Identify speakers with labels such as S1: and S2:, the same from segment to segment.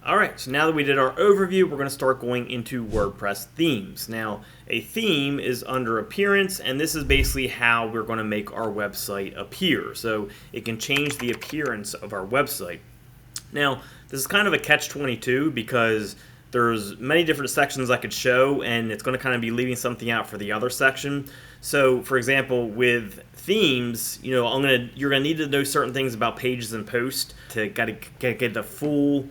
S1: Alright, so now that we did our overview, we're going to start going into WordPress themes. Now, a theme is under appearance, and this is basically how we're going to make our website appear. So it can change the appearance of our website. Now, this is kind of a catch-22 because there's many different sections I could show, and it's going to kind of be leaving something out for the other section. So, for example, with themes, you're going to need to know certain things about pages and posts to get the full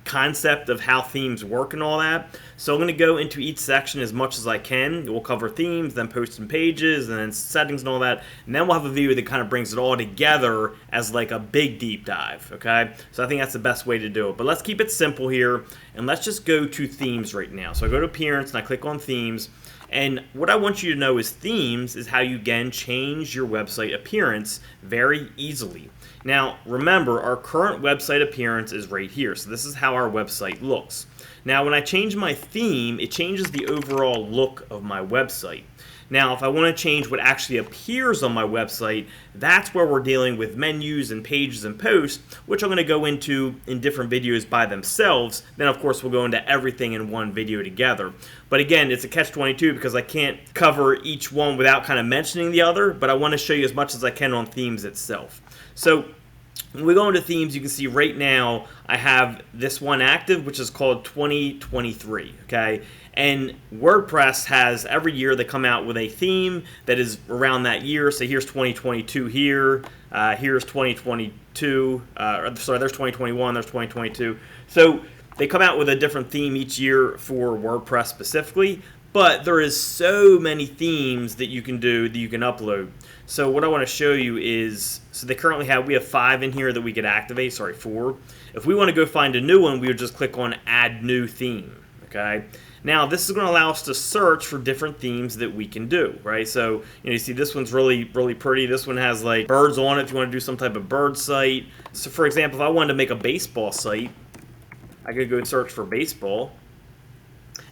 S1: concept of how themes work and all that. So I'm going to go into each section as much as I can. We'll cover themes, then posts and pages, and then settings and all that. And then we'll have a video that kind of brings it all together as like a big deep dive, okay? So I think that's the best way to do it. But let's keep it simple here, and let's just go to themes right now. So I go to appearance, and I click on themes. And what I want you to know is themes is how you, again, change your website appearance very easily. Now, remember, our current website appearance is right here. So this is how our website looks. Now, when I change my theme, it changes the overall look of my website. Now, if I want to change what actually appears on my website, that's where we're dealing with menus and pages and posts, which I'm going to go into in different videos by themselves. Then, of course, we'll go into everything in one video together. But again, it's a catch-22 because I can't cover each one without kind of mentioning the other, but I want to show you as much as I can on themes itself. So when we go into themes, you can see right now I have this one active, which is called 2023, okay? And WordPress has, every year they come out with a theme that is around that year. So here's 2022 here, here's 2022, there's 2021, there's 2022. So they come out with a different theme each year for WordPress specifically, but there is so many themes that you can do, that you can upload. So what I want to show you is, so we have 5 in here that we could activate, 4. If we want to go find a new one, we would just click on Add New Theme, okay? Now, this is going to allow us to search for different themes that we can do, right? So, you see this one's really, really pretty. This one has like birds on it if you want to do some type of bird site. So, for example, if I wanted to make a baseball site, I could go and search for baseball.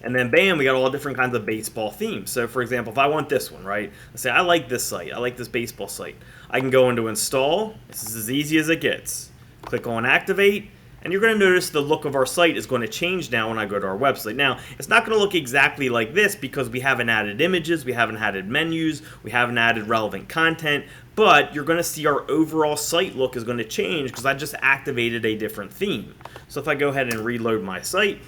S1: And then, bam, we got all different kinds of baseball themes. So, for example, if I want this one, right? Let's say I like this site. I like this baseball site. I can go into Install. This is as easy as it gets. Click on Activate. And you're going to notice the look of our site is going to change now when I go to our website. Now, it's not going to look exactly like this because we haven't added images, we haven't added menus, we haven't added relevant content, but you're going to see our overall site look is going to change because I just activated a different theme. So if I go ahead and reload my site,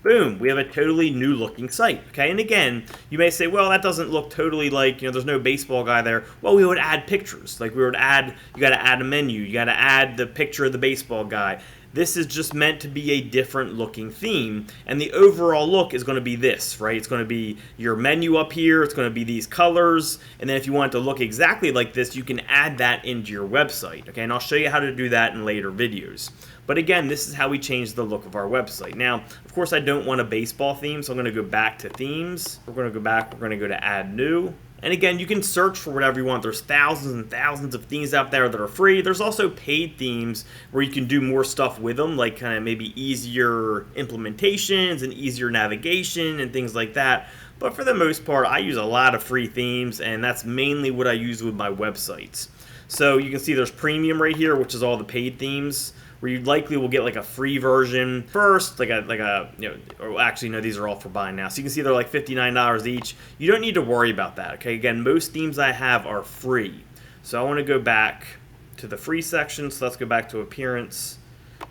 S1: boom, we have a totally new looking site, okay? And again, you may say, well, that doesn't look totally like, there's no baseball guy there. Well, we would add pictures. Like we would add, you got to add a menu. You got to add the picture of the baseball guy. This is just meant to be a different looking theme, and the overall look is going to be this, right? It's going to be your menu up here, it's going to be these colors, and then if you want it to look exactly like this, you can add that into your website, okay? And I'll show you how to do that in later videos. But again, this is how we change the look of our website. Now, of course, I don't want a baseball theme, so I'm going to go back to themes. We're going to go back, we're going to go to add new. And again, you can search for whatever you want. There's thousands and thousands of themes out there that are free. There's also paid themes where you can do more stuff with them, like kind of maybe easier implementations and easier navigation and things like that. But for the most part, I use a lot of free themes, and that's mainly what I use with my websites. So you can see there's premium right here, which is all the paid themes, where you likely will get like a free version first, or actually no, these are all for buying now. So you can see they're like $59 each. You don't need to worry about that, okay? Again, most themes I have are free. So I want to go back to the free section, so let's go back to appearance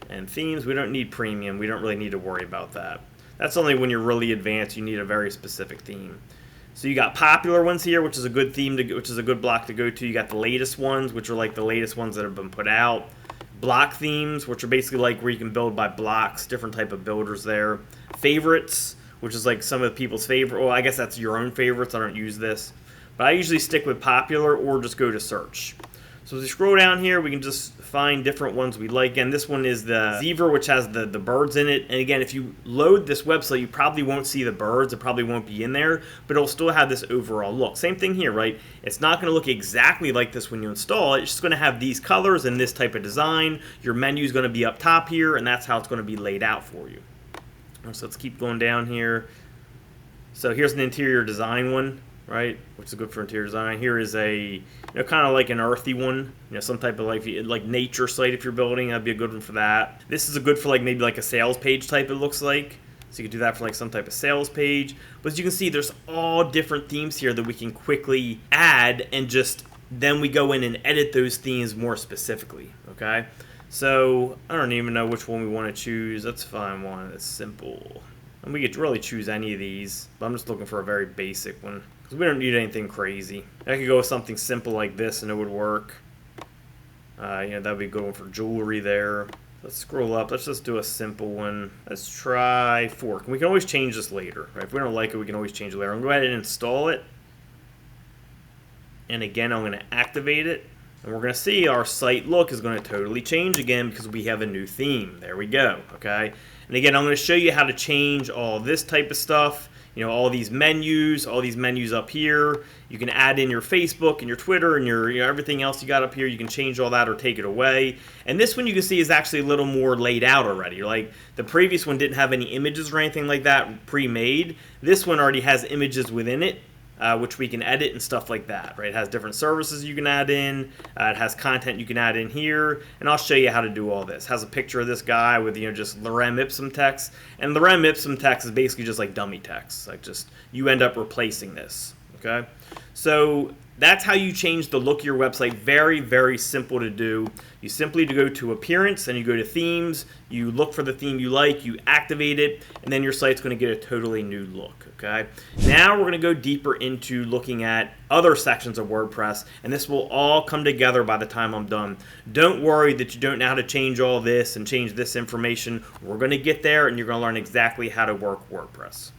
S1: and themes. We don't need premium. We don't really need to worry about that. That's only when you're really advanced, you need a very specific theme. So you got popular ones here, which is a good theme, which is a good block to go to. You got the latest ones, which are like the latest ones that have been put out. Block themes, which are basically like where you can build by blocks, different type of builders there. Favorites, which is like some of the people's favorite. Well, I guess that's your own favorites. I don't use this. But I usually stick with popular or just go to search. So as we scroll down here, we can just find different ones we like. And this one is the zebra, which has the birds in it. And again, if you load this website, you probably won't see the birds. It probably won't be in there, but it'll still have this overall look. Same thing here, right? It's not going to look exactly like this when you install it. It's just going to have these colors and this type of design. Your menu is going to be up top here, and that's how it's going to be laid out for you. So let's keep going down here. So here's an interior design one. right? Which is good for interior design. Here is a, kind of like an earthy one, some type of like nature site if you're building. That'd be a good one for that. This is a good for like maybe like a sales page type, it looks like. So you could do that for like some type of sales page. But as you can see, there's all different themes here that we can quickly add, and just then we go in and edit those themes more specifically, okay? So I don't even know which one we want to choose. Let's find one that's simple. And we could really choose any of these, but I'm just looking for a very basic one because we don't need anything crazy. I could go with something simple like this and it would work. That'd be a good one for jewelry there. Let's scroll up. Let's just do a simple one. Let's try fork. And we can always change this later, right? If we don't like it, we can always change it later. I'm going to go ahead and install it. And again, I'm going to activate it. And we're going to see our site look is going to totally change again because we have a new theme. There we go, okay? And again, I'm going to show you how to change all this type of stuff. All these menus up here. You can add in your Facebook and your Twitter and your everything else you got up here. You can change all that or take it away. And this one you can see is actually a little more laid out already. Like the previous one didn't have any images or anything like that pre-made. This one already has images within it. Which we can edit and stuff like that, right? It has different services you can add in. It has content you can add in here, and I'll show you how to do all this. It has a picture of this guy with just lorem ipsum text, and lorem ipsum text is basically just like dummy text, like just you end up replacing this, okay? So that's how you change the look of your website. Very, very simple to do. You simply go to appearance and you go to themes, you look for the theme you like, you activate it, and then your site's going to get a totally new look, okay? Now we're going to go deeper into looking at other sections of WordPress, and this will all come together by the time I'm done. Don't worry that you don't know how to change all this and change this information. We're going to get there, and you're going to learn exactly how to work WordPress.